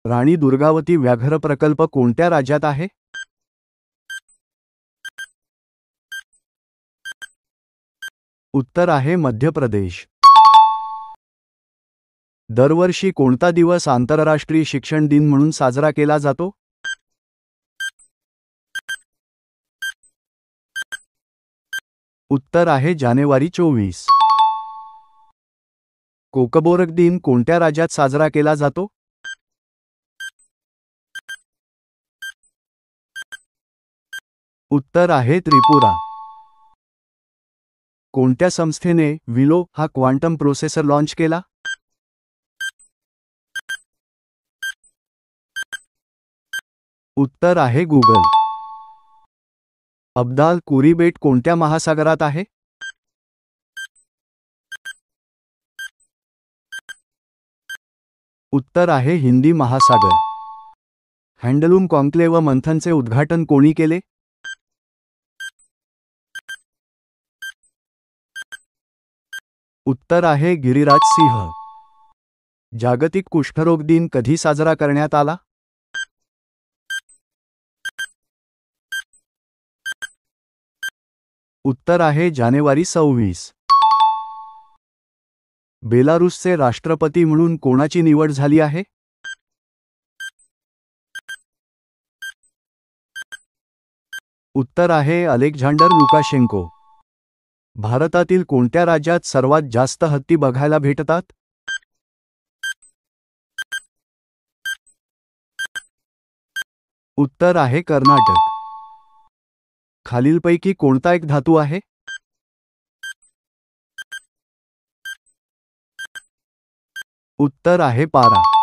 राणी दुर्गावती व्याघ्र प्रकल्प कोणत्या राज्यात आहे? उत्तर आहे मध्य प्रदेश. दरवर्षी कोणता दिवस आंतरराष्ट्रीय शिक्षण दिन म्हणून साजरा केला जातो? उत्तर आहे जानेवारी 24. कोकबोरक दिन कोणत्या राज्यात साजरा केला जातो? उत्तर आहे त्रिपुरा. कोणत्या संस्थेने विलो हा क्वांटम प्रोसेसर लॉन्च केला? उत्तर आहे गूगल. अब्दाल कुरी बेट कोणत्या महासागरात आहे? उत्तर आहे हिंदी महासागर. हँडलूम कॉन्क्लेव्ह मंथनचे उद्घाटन कोणी केले? उत्तर आहे गिरिराज सिंह. जागतिक कुष्ठरोग दिन कधी साजरा करण्यात आला? उत्तर आहे जानेवारी 26. बेलारूसचे राष्ट्रपती म्हणून कोणाची निवड झाली आहे? उत्तर आहे अलेक्झांडर लुकाशेंको. भारतातील कोणत्या राज्यात सर्वात जास्त हत्ती बघायला भेटतात? उत्तर आहे कर्नाटक. खालीलपैकी कोणता एक धातू आहे? उत्तर आहे पारा.